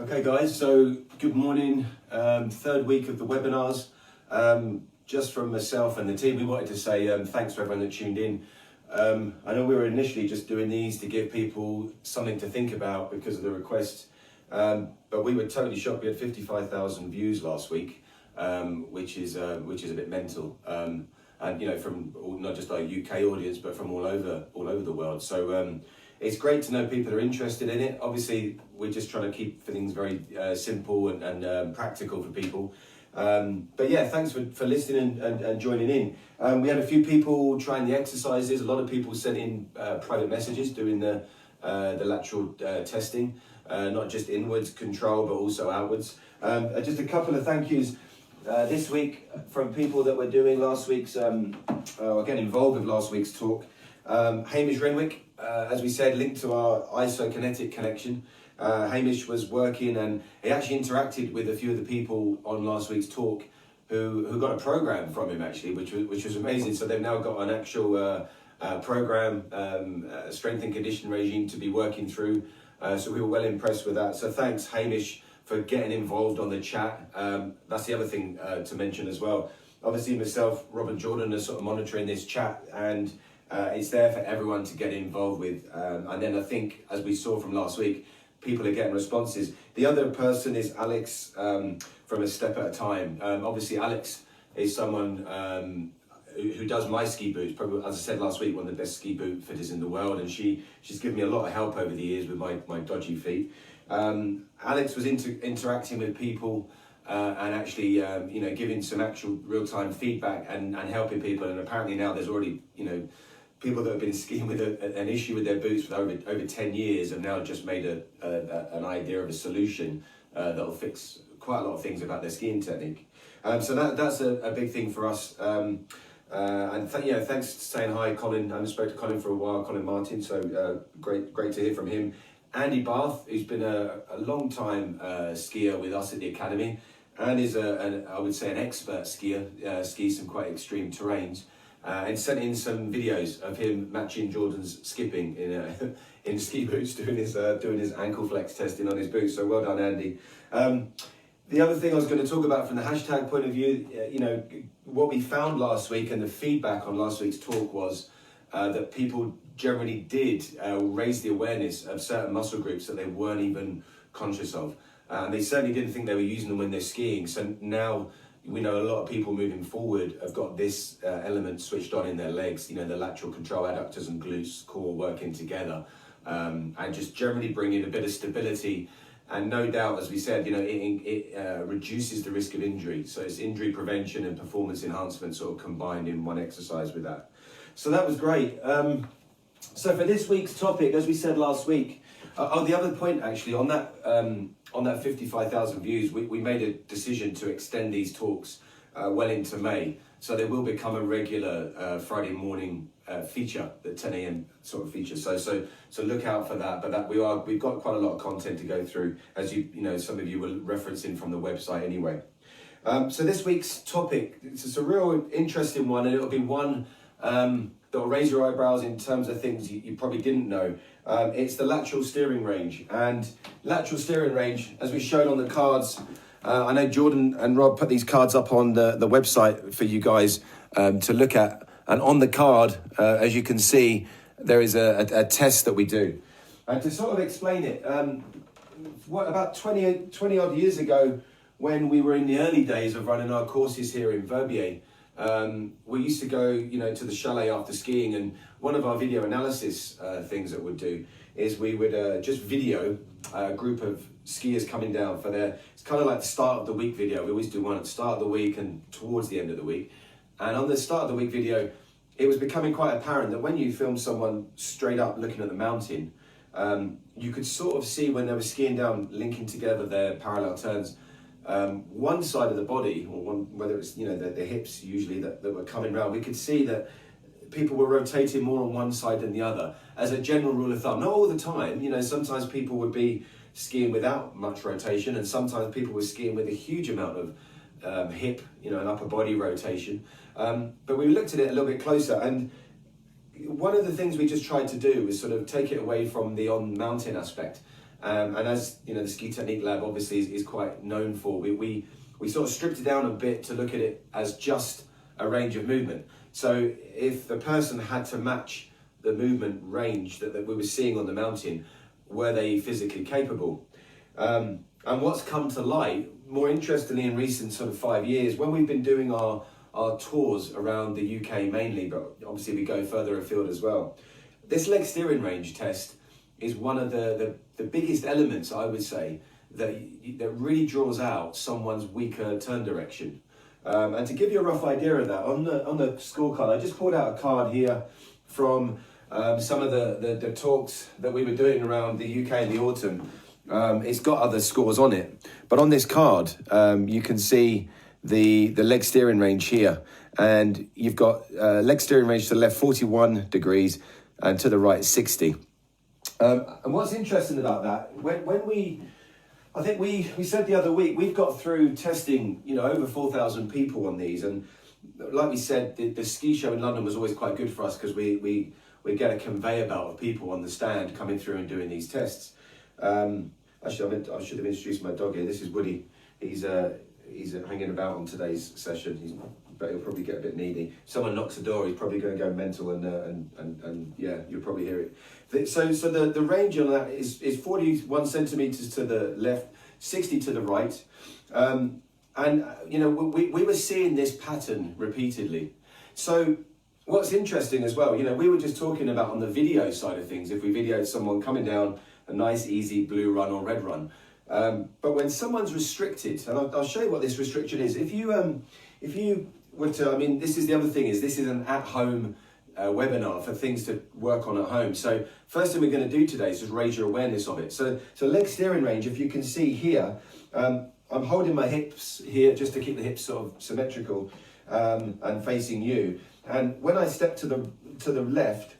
Okay guys, so good morning, third week of the webinars. Just from myself and the team, we wanted to say thanks to everyone that tuned in. I know we were initially just doing these to give people something to think about because of the requests, but we were totally shocked. We had 55,000 views last week, which is a bit mental. And you know, from not just our UK audience, but from all over the world. So it's great to know people are interested in it. Obviously, we're just trying to keep things very simple and practical for people. But yeah, thanks for listening and joining in. We had a few people trying the exercises. A lot of people sent in private messages doing the lateral testing, not just inwards control, but also outwards. Just a couple of thank yous this week from people that were doing last week's, or getting involved with last week's talk. Hamish Renwick, as we said, linked to our isokinetic connection. Hamish was working and he actually interacted with a few of the people on last week's talk who got a program from him actually, which was amazing. So they've now got an actual program, strength and conditioning regime to be working through. So we were well impressed with that. So thanks Hamish for getting involved on the chat. That's the other thing to mention as well. Obviously myself, Rob and Jordan are sort of monitoring this chat, and it's there for everyone to get involved with. And then I think, as we saw from last week, people are getting responses. The other person is Alex from A Step at a Time. Obviously Alex is someone who does my ski boots, probably, as I said last week, one of the best ski boot fitters in the world, and she's given me a lot of help over the years with my dodgy feet. Alex was interacting with people and actually you know, giving some actual real-time feedback and helping people, and apparently now there's already, you know, people that have been skiing with an issue with their boots for over 10 years have now just made an idea of a solution that'll fix quite a lot of things about their skiing technique. So that's a big thing for us. And yeah, thanks for saying hi, Colin. I haven't spoken to Colin for a while, Colin Martin, so great to hear from him. Andy Barth, who's been a long time skier with us at the Academy, and is I would say an expert skier, skis some quite extreme terrains, and sent in some videos of him matching Jordan's skipping in ski boots, doing his ankle flex testing on his boots. So well done, Andy. The other thing I was going to talk about from the hashtag point of view, you know, what we found last week and the feedback on last week's talk was that people generally did raise the awareness of certain muscle groups that they weren't even conscious of. And they certainly didn't think they were using them when they're skiing. So now we know a lot of people moving forward have got this element switched on in their legs, you know, the lateral control adductors and glutes core working together, and just generally bringing a bit of stability. And no doubt, as we said, you know, it reduces the risk of injury. So it's injury prevention and performance enhancement sort of combined in one exercise with that. So that was great. So for this week's topic, as we said last week, the other point actually on that 55,000 views, we made a decision to extend these talks well into May. So they will become a regular Friday morning feature, the 10 a.m. sort of feature. So look out for that. But we've got quite a lot of content to go through, as you know, some of you were referencing from the website anyway. So this week's topic, it's a real interesting one, and it'll be one that will raise your eyebrows in terms of things you probably didn't know. It's the lateral steering range. And lateral steering range, as we showed on the cards, I know Jordan and Rob put these cards up on the website for you guys to look at. And on the card, as you can see, there is a test that we do. And to sort of explain it, about 20 odd years ago, when we were in the early days of running our courses here in Verbier, we used to go, you know, to the chalet after skiing, and one of our video analysis things that we'd do is we would just video a group of skiers coming down for it's kind of like the start of the week video. We always do one at the start of the week and towards the end of the week. And on the start of the week video, it was becoming quite apparent that when you film someone straight up looking at the mountain, you could sort of see when they were skiing down, linking together their parallel turns, one side of the body, or whether it's, you know, the hips usually that were coming round, we could see that people were rotating more on one side than the other. As a general rule of thumb, not all the time, you know, sometimes people would be skiing without much rotation, and sometimes people were skiing with a huge amount of hip, you know, and upper body rotation. But we looked at it a little bit closer, and one of the things we just tried to do was sort of take it away from the on-mountain aspect And as you know, the Ski Technique Lab obviously is quite known for. We sort of stripped it down a bit to look at it as just a range of movement. So if the person had to match the movement range that we were seeing on the mountain, were they physically capable? And what's come to light, more interestingly in recent sort of 5 years, when we've been doing our tours around the UK mainly, but obviously we go further afield as well. This leg steering range test is one of the biggest elements, I would say, that really draws out someone's weaker turn direction. And to give you a rough idea of that, on the scorecard, I just pulled out a card here from some of the talks that we were doing around the UK in the autumn. It's got other scores on it, but on this card, you can see the leg steering range here, and you've got leg steering range to the left 41 degrees and to the right 60. And what's interesting about that, I think we said the other week, we've got through testing, over 4,000 people on these, and like we said, the ski show in London was always quite good for us because we get a conveyor belt of people on the stand coming through and doing these tests. Actually, I should have introduced my dog here. This is Woody. He's hanging about on today's session. But he'll probably get a bit needy. If someone knocks the door, he's probably going to go mental, and yeah, you'll probably hear it. So the range on that is 41 centimeters to the left, 60 to the right, and we were seeing this pattern repeatedly. So what's interesting as well, we were just talking about on the video side of things. If we videoed someone coming down a nice easy blue run or red run, but when someone's restricted, and I'll show you what this restriction is. If you were to, this is the other thing, is this is an at-home webinar for things to work on at home. So first thing we're going to do today is just raise your awareness of it. So leg steering range, if you can see here, I'm holding my hips here just to keep the hips sort of symmetrical and facing you. And when I step to the left,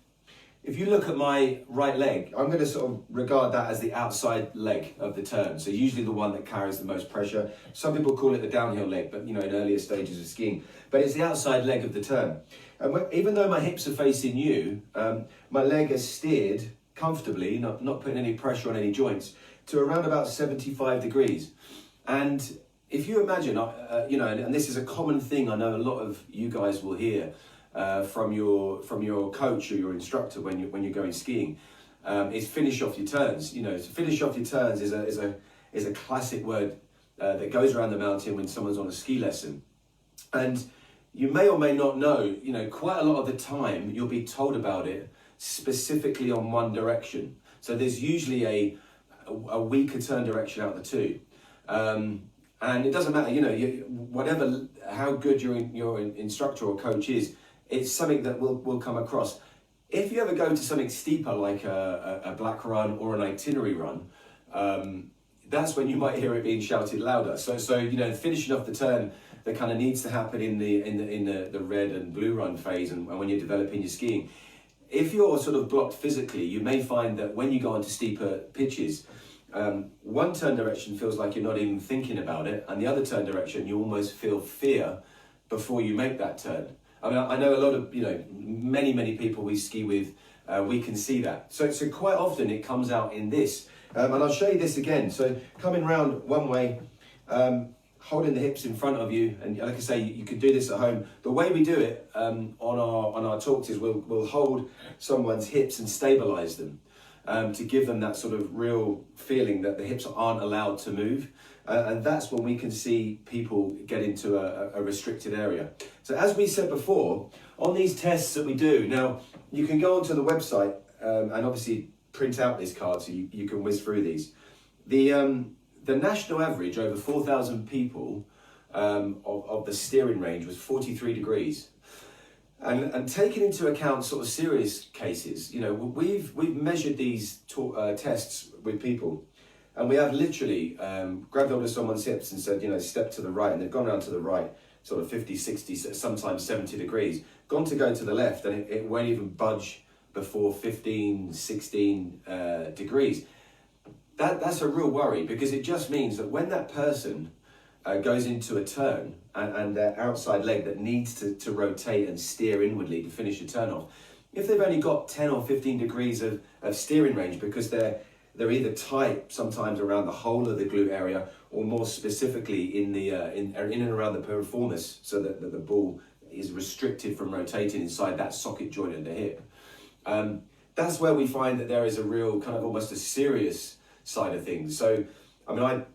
if you look at my right leg, I'm going to sort of regard that as the outside leg of the turn. So usually the one that carries the most pressure. Some people call it the downhill leg, but in earlier stages of skiing. But it's the outside leg of the turn. And even though my hips are facing you, my leg is steered comfortably, not putting any pressure on any joints, to around about 75 degrees. And if you imagine, and this is a common thing I know a lot of you guys will hear, from your coach or your instructor when you're going skiing, is finish off your turns. To finish off your turns is a classic word that goes around the mountain when someone's on a ski lesson. And you may or may not know, quite a lot of the time you'll be told about it specifically on one direction. So there's usually a weaker turn direction out the two. And it doesn't matter, how good your instructor or coach is, it's something that will come across. If you ever go to something steeper like a black run or an itinerary run, that's when you might hear it being shouted louder. So finishing off the turn that kind of needs to happen in the red and blue run phase, and when you're developing your skiing. If you're sort of blocked physically, you may find that when you go onto steeper pitches, one turn direction feels like you're not even thinking about it, and the other turn direction you almost feel fear before you make that turn. I know a lot of, many people we ski with, we can see that. So quite often it comes out in this. And I'll show you this again. So coming round one way, holding the hips in front of you, and like I say, you could do this at home. The way we do it on our talks is we'll hold someone's hips and stabilize them to give them that sort of real feeling that the hips aren't allowed to move. And that's when we can see people get into a restricted area. So as we said before, on these tests that we do, now you can go onto the website and obviously print out this card so you can whiz through these. The national average over 4,000 people of the steering range was 43 degrees. And taking into account sort of serious cases, we've measured these tests with people. And we have literally grabbed hold of someone's hips and said, step to the right. And they've gone around to the right, sort of 50, 60, sometimes 70 degrees. Gone to go to the left, and it won't even budge before 15, 16 degrees. That's a real worry, because it just means that when that person goes into a turn and their outside leg that needs to rotate and steer inwardly to finish the turn off, if they've only got 10 or 15 degrees of steering range because they're they're either tight sometimes around the whole of the glute area, or more specifically in the in and around the piriformis, so that the ball is restricted from rotating inside that socket joint in the hip. That's where we find that there is a real kind of almost a serious side of things. So, I mean, I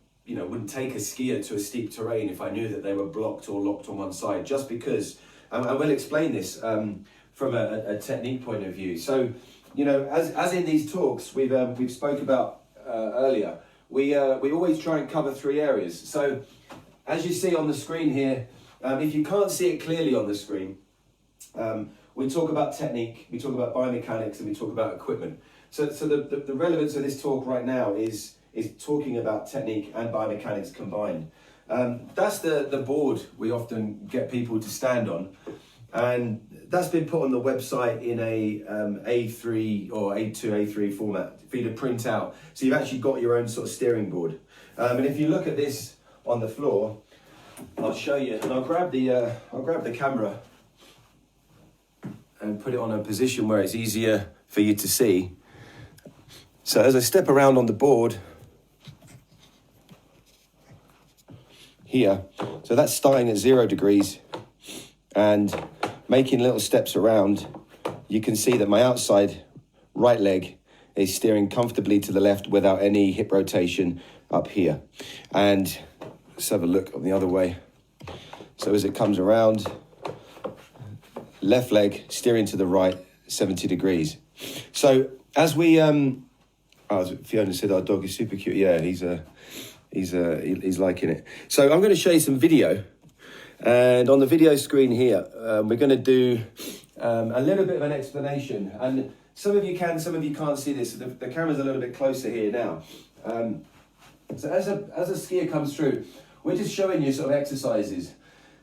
wouldn't take a skier to a steep terrain if I knew that they were blocked or locked on one side, just because, and we'll explain this from a technique point of view. So, as in these talks we've spoke about earlier, we always try and cover three areas. So, as you see on the screen here, if you can't see it clearly on the screen, we talk about technique, we talk about biomechanics, and we talk about equipment. So the relevance of this talk right now is talking about technique and biomechanics combined. That's the board we often get people to stand on, and that's been put on the website in a A3 or A2, A3 format for you to print out. So you've actually got your own sort of steering board. And if you look at this on the floor, I'll show you, and I'll grab the camera and put it on a position where it's easier for you to see. So as I step around on the board here, so that's starting at 0 degrees and making little steps around, you can see that my outside right leg is steering comfortably to the left without any hip rotation up here. And let's have a look on the other way. So as it comes around, left leg steering to the right, 70 degrees. So as we, Fiona said our dog is super cute. Yeah, he's liking it. So I'm going to show you some video. And on the video screen here, we're going to do a little bit of an explanation. And some of you can, some of you can't see this. The camera's a little bit closer here now. So as a skier comes through, we're just showing you sort of exercises.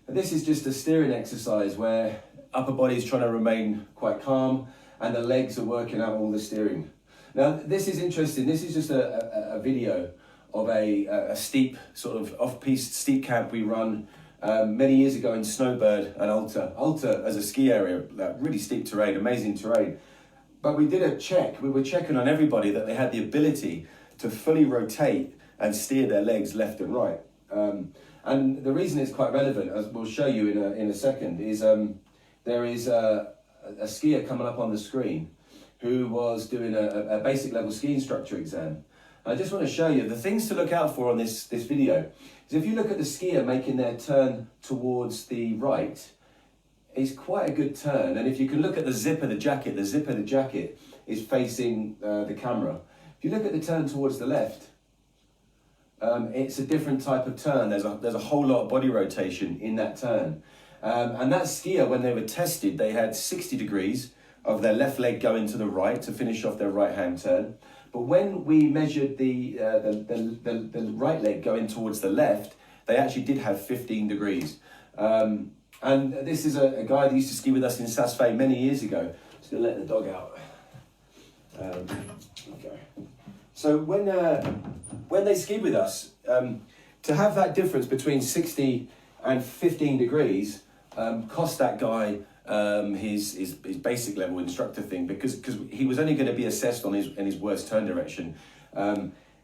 And this is just a steering exercise where upper body is trying to remain quite calm and the legs are working out all the steering. Now, this is interesting. This is just a video of a steep, sort of off-piste steep camp we run many years ago in Snowbird and Alta. Alta as a ski area, really steep terrain, amazing terrain. But we did a check. We were checking on everybody that they had the ability to fully rotate and steer their legs left and right. And the reason it's quite relevant, as we'll show you in a second, is there is a skier coming up on the screen who was doing a basic level ski instructor exam. I just want to show you the things to look out for on this video. Is if you look at the skier making their turn towards the right, it's quite a good turn. And if you can look at the zip of the jacket is facing the camera. If you look at the turn towards the left, it's a different type of turn. There's a whole lot of body rotation in that turn. And that skier, when they were tested, they had 60 degrees of their left leg going to the right to finish off their right-hand turn. But when we measured the right leg going towards the left, they actually did have 15 degrees. And this is a guy that used to ski with us in Saas-Fee many years ago. Just gonna let the dog out. Okay. So when they skied with us, to have that difference between 60 and 15 degrees cost that guy his basic level instructor thing, because he was only going to be assessed on his worst turn direction.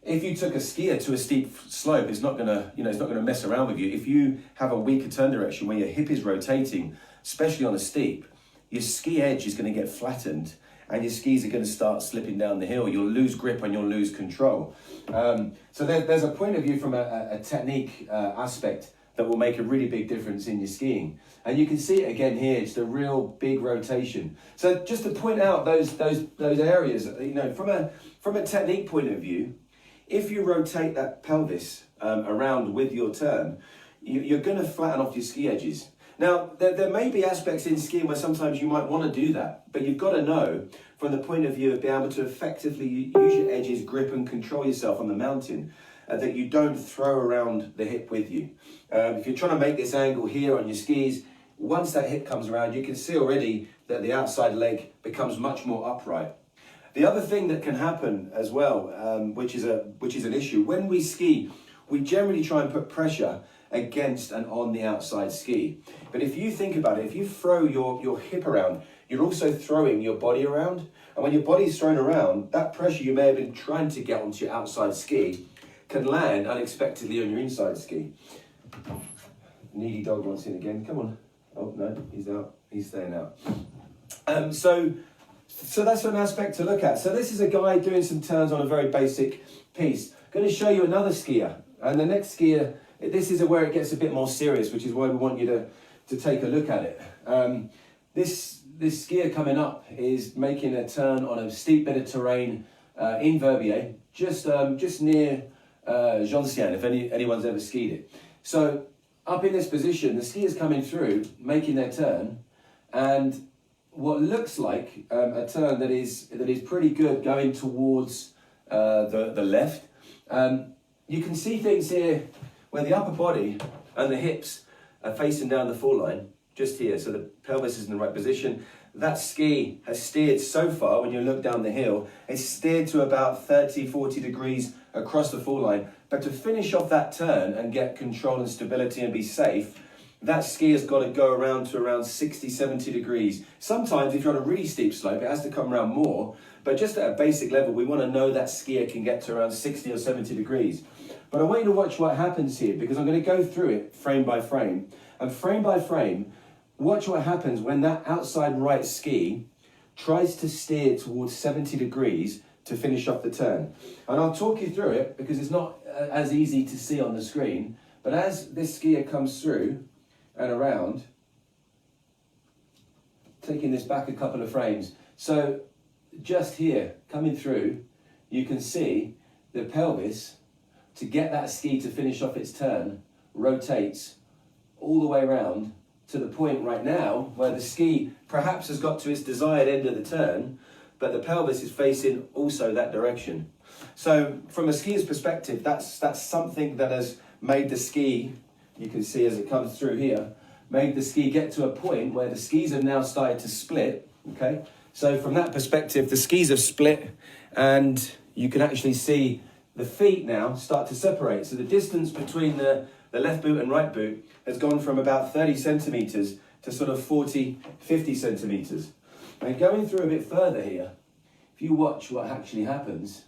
If you took a skier to a steep slope, it's not going to mess around with you. If you have a weaker turn direction where your hip is rotating, especially on a steep, your ski edge is going to get flattened and your skis are going to start slipping down the hill. You'll lose grip and you'll lose control. So there's a point of view from a technique aspect that will make a really big difference in your skiing. And you can see it again here, it's a real big rotation. So just to point out those areas, from a technique point of view, if you rotate that pelvis around with your turn, you're going to flatten off your ski edges. Now, there may be aspects in skiing where sometimes you might want to do that, but you've got to know from the point of view of being able to effectively use your edges, grip and control yourself on the mountain, that you don't throw around the hip with you. If you're trying to make this angle here on your skis, once that hip comes around, you can see already that the outside leg becomes much more upright. The other thing that can happen as well, which is an issue, when we ski, we generally try and put pressure against and on the outside ski. But if you think about it, if you throw your hip around, you're also throwing your body around. And when your body's thrown around, that pressure you may have been trying to get onto your outside ski can land unexpectedly on your inside ski. Needy dog wants in again. Come on. Oh, no, he's out. He's staying out. So that's an aspect to look at. So this is a guy doing some turns on a very basic piece. I'm going to show you another skier. And the next skier, this is where it gets a bit more serious, which is why we want you to take a look at it. This skier coming up is making a turn on a steep bit of terrain in Verbier, just near Gentiane, if anyone's ever skied it. So up in this position, the skier's coming through, making their turn, and what looks like a turn that is pretty good going towards the left. You can see things here where the upper body and the hips are facing down the fall line, just here, so the pelvis is in the right position. That ski has steered so far, when you look down the hill, it's steered to about 30, 40 degrees across the fall line. But to finish off that turn and get control and stability and be safe, that ski has got to go around to around 60, 70 degrees. Sometimes if you're on a really steep slope, it has to come around more. But just at a basic level, we want to know that skier can get to around 60 or 70 degrees. But I want you to watch what happens here, because I'm going to go through it frame by frame. And frame by frame, watch what happens when that outside right ski tries to steer towards 70 degrees to finish off the turn. And I'll talk you through it because it's not as easy to see on the screen. But as this skier comes through and around, taking this back a couple of frames. So just here, coming through, you can see the pelvis, to get that ski to finish off its turn, rotates all the way around to the point right now where the ski perhaps has got to its desired end of the turn, but the pelvis is facing also that direction. So from a skier's perspective, that's something that has made the ski, you can see as it comes through here, made the ski get to a point where the skis have now started to split, okay? So from that perspective, the skis have split and you can actually see the feet now start to separate. So the distance between the left boot and right boot has gone from about 30 centimetres to sort of 40, 50 centimetres. And going through a bit further here, if you watch what actually happens,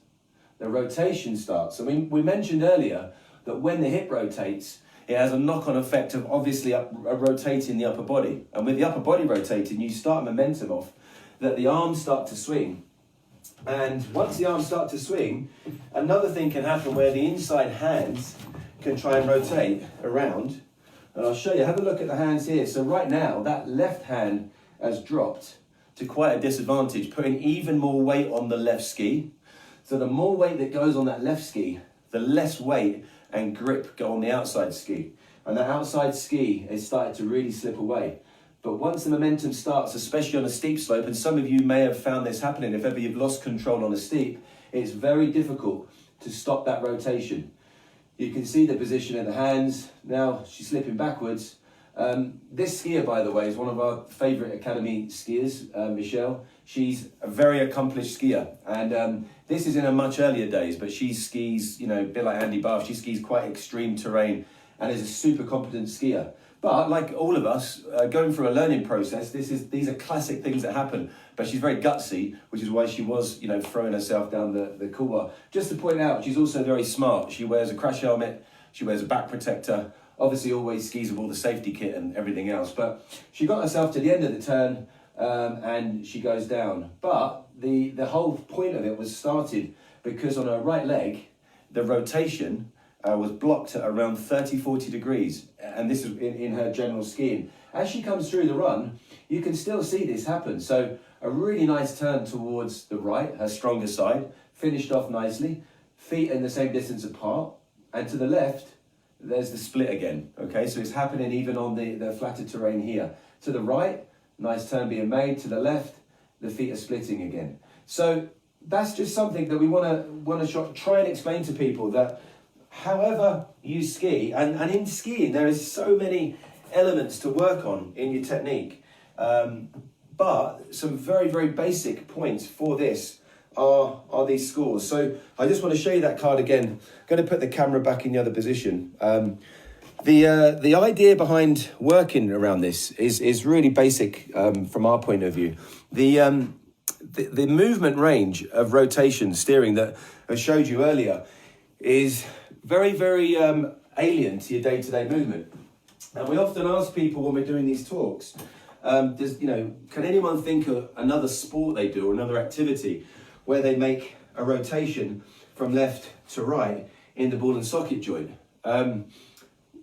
the rotation starts. So we mentioned earlier that when the hip rotates, it has a knock-on effect of obviously rotating the upper body. And with the upper body rotating, you start momentum off, that the arms start to swing. And once the arms start to swing, another thing can happen where the inside hands can try and rotate around. And I'll show you, have a look at the hands here. So right now, that left hand has dropped to quite a disadvantage, putting even more weight on the left ski. So the more weight that goes on that left ski, the less weight and grip go on the outside ski. And that outside ski is starting to really slip away. But once the momentum starts, especially on a steep slope, and some of you may have found this happening, if ever you've lost control on a steep, it's very difficult to stop that rotation. You can see the position of the hands. Now she's slipping backwards. This skier, by the way, is one of our favourite academy skiers, Michelle. She's a very accomplished skier. And this is in her much earlier days, but she skis, you know, a bit like Andy Bath, she skis quite extreme terrain and is a super competent skier. But like all of us, going through a learning process, these are classic things that happen. But she's very gutsy, which is why she was, you know, throwing herself down the couloir. Just to point out, she's also very smart. She wears a crash helmet, she wears a back protector, obviously always skis with all the safety kit and everything else. But she got herself to the end of the turn and she goes down. But the whole point of it was started because on her right leg, the rotation was blocked at around 30, 40 degrees. And this is in her general skiing. As she comes through the run, you can still see this happen. So a really nice turn towards the right, her stronger side, finished off nicely, feet in the same distance apart. And to the left, there's the split again. Okay, so it's happening even on the flatter terrain here. To the right, nice turn being made. To the left, the feet are splitting again. So that's just something that we want to try and explain to people, that however you ski, and in skiing there is so many elements to work on in your technique, but some very, very basic points for this are these scores. So I just want to show you that card again. I'm going to put the camera back in the other position. The idea behind working around this is really basic from our point of view. The movement range of rotation steering that I showed you earlier is very, very alien to your day-to-day movement. And we often ask people when we're doing these talks, can anyone think of another sport they do or another activity where they make a rotation from left to right in the ball and socket joint?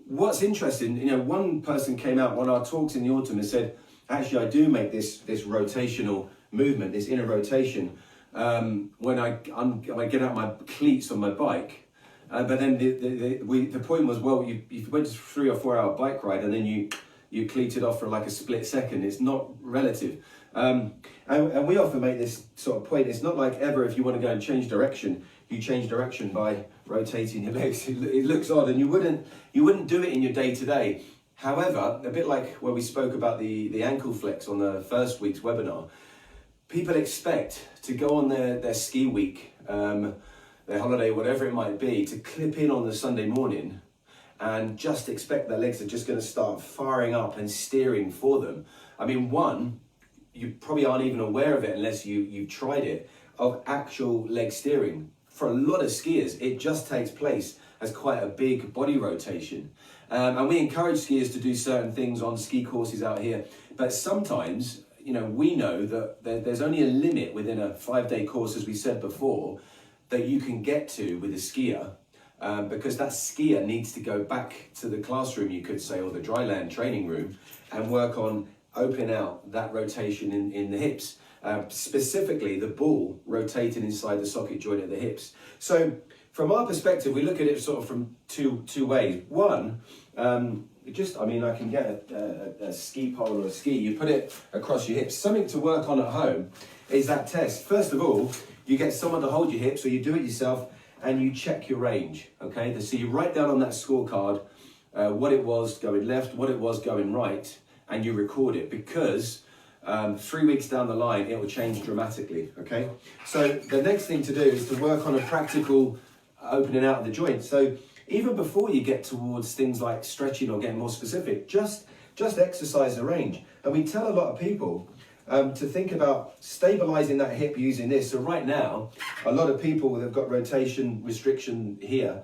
What's interesting, one person came out on our talks in the autumn and said, actually, I do make this rotational movement, this inner rotation, when I get out my cleats on my bike. But then the point was, well, you went to 3 or 4 hour bike ride and then you cleated off for like a split second. It's not relative. And we often make this sort of point. It's not like ever if you want to go and change direction, you change direction by rotating your legs. It looks odd, and you wouldn't do it in your day to day. However, a bit like where we spoke about the ankle flex on the first week's webinar, people expect to go on their ski week, their holiday, whatever it might be, to clip in on the Sunday morning and just expect their legs are just going to start firing up and steering for them. I mean, you probably aren't even aware of it unless you've tried it, of actual leg steering. For a lot of skiers, it just takes place as quite a big body rotation. And we encourage skiers to do certain things on ski courses out here. But sometimes, we know that there's only a limit within a 5-day course, as we said before, that you can get to with a skier. Because that skier needs to go back to the classroom, you could say, or the dryland training room, and work on opening out that rotation in the hips. Specifically the ball rotating inside the socket joint at the hips. So from our perspective, we look at it sort of from two ways. One, I can get a ski pole or a ski, you put it across your hips. Something to work on at home is that test. First of all, you get someone to hold your hips, or you do it yourself, and you check your range, okay? So you write down on that scorecard what it was going left, what it was going right, and you record it, because 3 weeks down the line, it will change dramatically, okay? So the next thing to do is to work on a practical opening out of the joint. So even before you get towards things like stretching or getting more specific, just exercise the range. And we tell a lot of people to think about stabilizing that hip using this. So right now, a lot of people that have got rotation restriction here,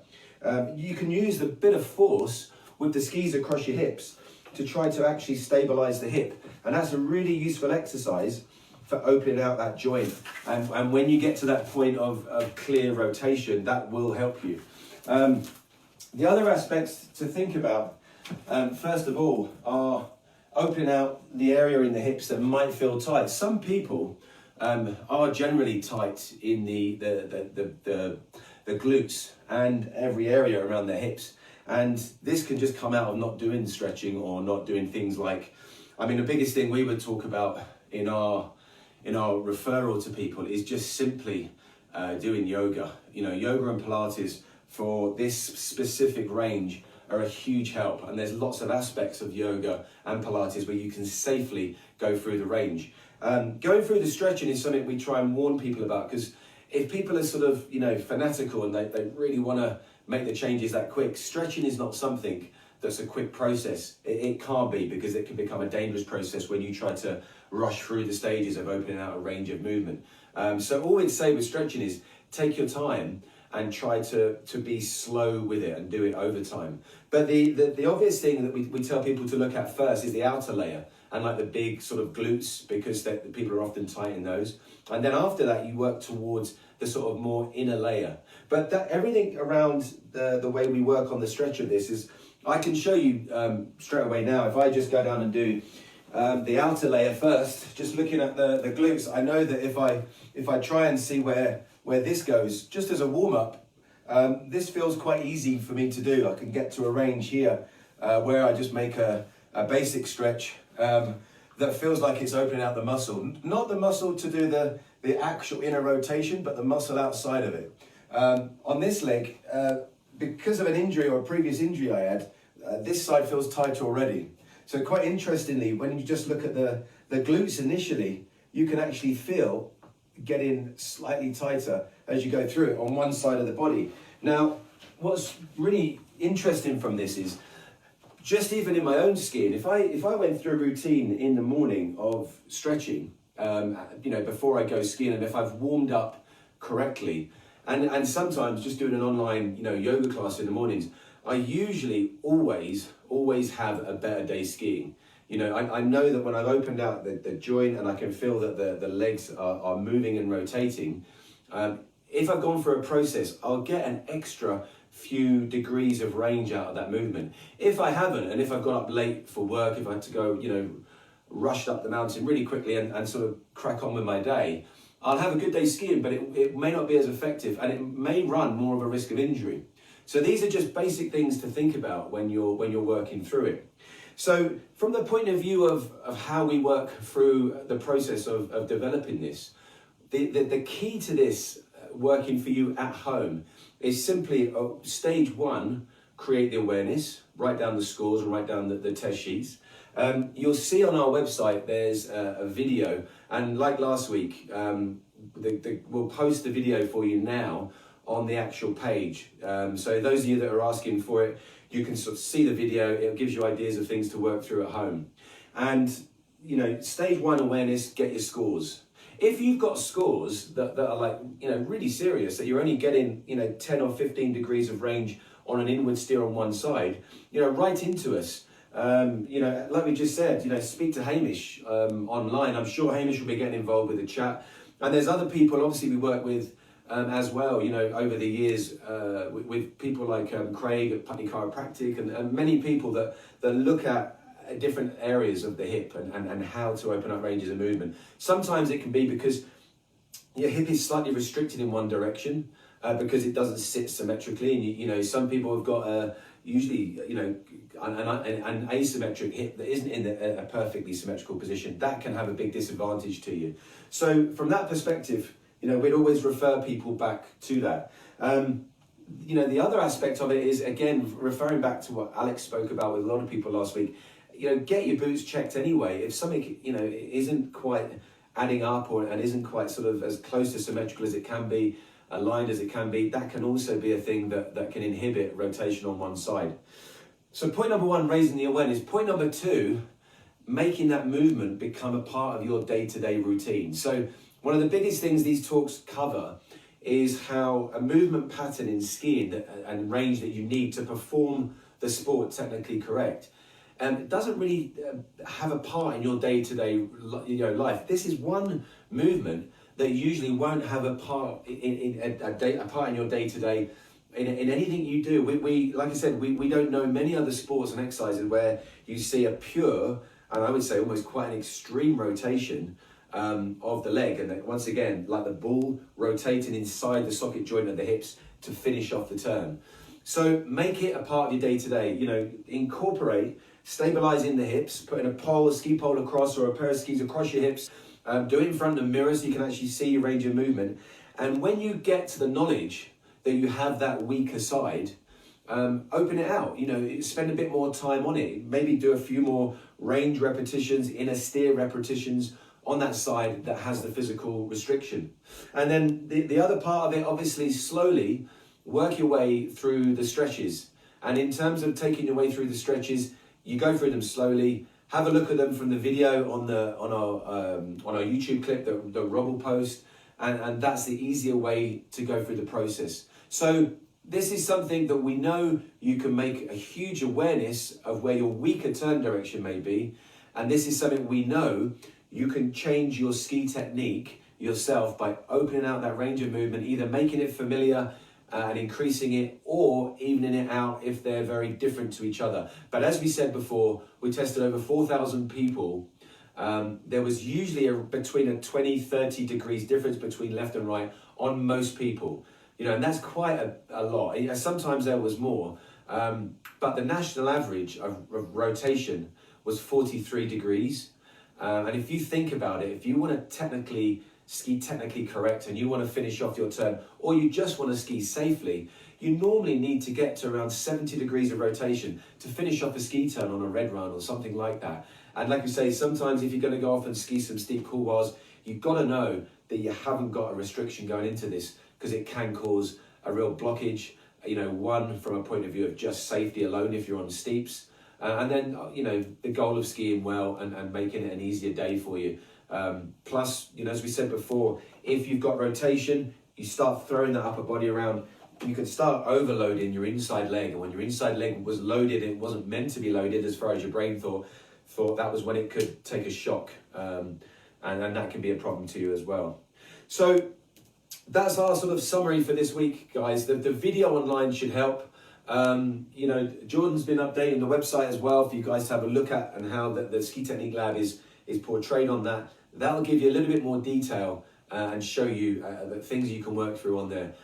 you can use the bit of force with the skis across your hips to try to actually stabilize the hip. And that's a really useful exercise for opening out that joint. And when you get to that point of clear rotation, that will help you. The other aspects to think about, first of all, are opening out the area in the hips that might feel tight. Some people are generally tight in the glutes and every area around their hips. And this can just come out of not doing stretching or not doing things like, the biggest thing we would talk about in our referral to people is just simply doing yoga. Yoga and Pilates for this specific range are a huge help. And there's lots of aspects of yoga and Pilates where you can safely go through the range. Going through the stretching is something we try and warn people about, because if people are sort of, fanatical and they really want to make the changes that quick, stretching is not something that's a quick process. It can't be, because it can become a dangerous process when you try to rush through the stages of opening out a range of movement. So all we'd say with stretching is take your time and try to be slow with it and do it over time. But the obvious thing that we tell people to look at first is the outer layer and like the big sort of glutes, because the people are often tight in those. And then after that, you work towards the sort of more inner layer. But everything around the way we work on the stretch of this is, I can show you straight away now. If I just go down and do the outer layer first, just looking at the glutes, I know that if I try and see where this goes, just as a warm-up, this feels quite easy for me to do. I can get to a range here where I just make a basic stretch that feels like it's opening out the muscle. Not the muscle to do the actual inner rotation, but the muscle outside of it. On this leg, because of an injury or a previous injury I had, this side feels tight already. So quite interestingly, when you just look at the glutes initially, you can actually feel getting slightly tighter as you go through it on one side of the body. Now, what's really interesting from this is just even in my own skiing, if I went through a routine in the morning of stretching, before I go skiing, and if I've warmed up correctly, and sometimes just doing an online, yoga class in the mornings, I usually always have a better day skiing. I know that when I've opened out the joint and I can feel that the legs are moving and rotating, if I've gone through a process, I'll get an extra few degrees of range out of that movement. If I haven't, and if I've got up late for work, if I had to go, rushed up the mountain really quickly and sort of crack on with my day, I'll have a good day skiing, but it may not be as effective, and it may run more of a risk of injury. So these are just basic things to think about when you're working through it. So from the point of view of how we work through the process of developing this, the key to this working for you at home is simply stage one, create the awareness, write down the scores and write down the test sheets. You'll see on our website there's a video, and like last week, we'll post the video for you now on the actual page. So those of you that are asking for it, you can sort of see the video. It gives you ideas of things to work through at home. And stage one awareness, get your scores. If you've got scores that are like, really serious, that you're only getting, 10 or 15 degrees of range on an inward steer on one side, write into us. Like we just said, speak to Hamish online. I'm sure Hamish will be getting involved with the chat. And there's other people, obviously, we work with as well, over the years with people like Craig at Putney Chiropractic and many people that look at different areas of the hip and how to open up ranges of movement. Sometimes it can be because your hip is slightly restricted in one direction because it doesn't sit symmetrically, and some people have got usually an asymmetric hip that isn't in a perfectly symmetrical position. That can have a big disadvantage to you. So from that perspective, we'd always refer people back to that. The other aspect of it is, again, referring back to what Alex spoke about with a lot of people last week, get your boots checked anyway. If something, isn't quite adding up and isn't quite sort of as close to symmetrical as it can be, aligned as it can be, that can also be a thing that can inhibit rotation on one side. So point number one, raising the awareness. Point number two, making that movement become a part of your day-to-day routine. So one of the biggest things these talks cover is how a movement pattern in skiing and range that you need to perform the sport technically correct, it doesn't really have a part in your day-to-day life. This is one movement that usually won't have a part a part in your day-to-day in anything you do. We like I said, we don't know many other sports and exercises where you see a pure, and I would say almost quite an extreme rotation of the leg, and once again, like the ball rotating inside the socket joint of the hips to finish off the turn. So make it a part of your day-to-day. Incorporate stabilizing the hips, putting a ski pole across or a pair of skis across your hips. Do it in front of the mirror so you can actually see your range of movement. And when you get to the knowledge that you have that weaker side, open it out. Spend a bit more time on it. Maybe do a few more range repetitions, inner steer repetitions on that side that has the physical restriction. And then the other part of it, obviously, slowly work your way through the stretches. And in terms of taking your way through the stretches, you go through them slowly. Have a look at them from the video on our YouTube clip that Rob will post, and that's the easier way to go through the process. So this is something that we know you can make a huge awareness of where your weaker turn direction may be, and this is something we know you can change your ski technique yourself by opening out that range of movement, either making it familiar and increasing it, or evening it out if they're very different to each other. But as we said before, we tested over 4,000 people. There was usually between a 20-30 degrees difference between left and right on most people. And that's quite a lot. Sometimes there was more, but the national average of rotation was 43 degrees. And if you think about it, if you want to ski technically correct and you want to finish off your turn, or you just want to ski safely, you normally need to get to around 70 degrees of rotation to finish off a ski turn on a red run or something like that. And like we say, sometimes if you're going to go off and ski some steep couloirs, you've got to know that you haven't got a restriction going into this, because it can cause a real blockage, one from a point of view of just safety alone if you're on steeps, And then, the goal of skiing well and making it an easier day for you. Plus, as we said before, if you've got rotation, you start throwing that upper body around, you can start overloading your inside leg. And when your inside leg was loaded, it wasn't meant to be loaded as far as your brain thought that was when it could take a shock. And that can be a problem to you as well. So that's our sort of summary for this week, guys. The video online should help. Jordan's been updating the website as well for you guys to have a look at, and how the Ski Technique Lab is portrayed on that. That'll give you a little bit more detail and show you the things you can work through on there,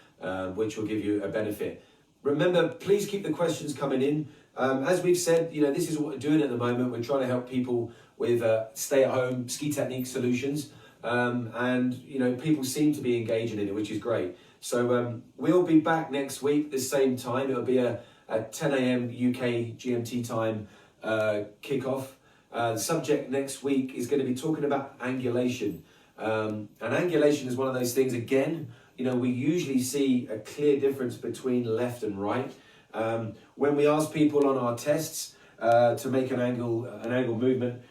which will give you a benefit. Remember, please keep the questions coming in. As we've said, this is what we're doing at the moment. We're trying to help people with stay-at-home ski technique solutions. People seem to be engaging in it, which is great. So we'll be back next week, the same time. It'll be a 10 a.m. UK GMT time kickoff. The subject next week is going to be talking about angulation. And angulation is one of those things, again, we usually see a clear difference between left and right. When we ask people on our tests to make an angle movement,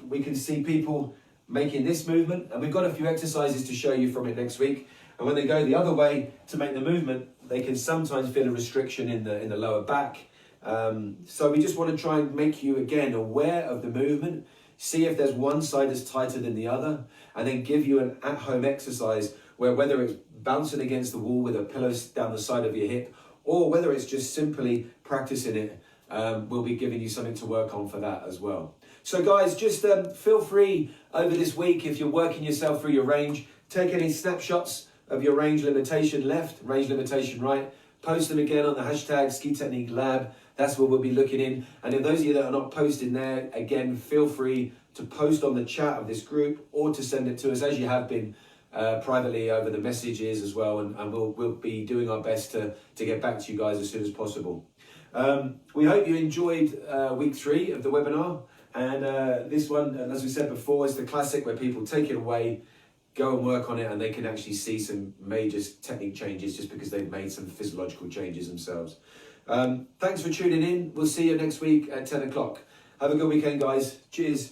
we can see people making this movement, and we've got a few exercises to show you from it next week. And when they go the other way to make the movement, they can sometimes feel a restriction in the lower back. So we just want to try and make you, again, aware of the movement, see if there's one side that's tighter than the other, and then give you an at-home exercise where, whether it's bouncing against the wall with a pillow down the side of your hip, or whether it's just simply practicing it, we'll be giving you something to work on for that as well. So guys, just feel free over this week, if you're working yourself through your range, take any snapshots of your range limitation left, range limitation right, post them again on the hashtag Ski Technique Lab. That's what we'll be looking in. And if those of you that are not posting there, again, feel free to post on the chat of this group, or to send it to us, as you have been privately over the messages as well. And we'll be doing our best to get back to you guys as soon as possible. We hope you enjoyed week 3 of the webinar. And this one, as we said before, is the classic where people take it away, go and work on it, and they can actually see some major technique changes just because they've made some physiological changes themselves. Thanks for tuning in. We'll see you next week at 10 o'clock. Have a good weekend, guys. Cheers.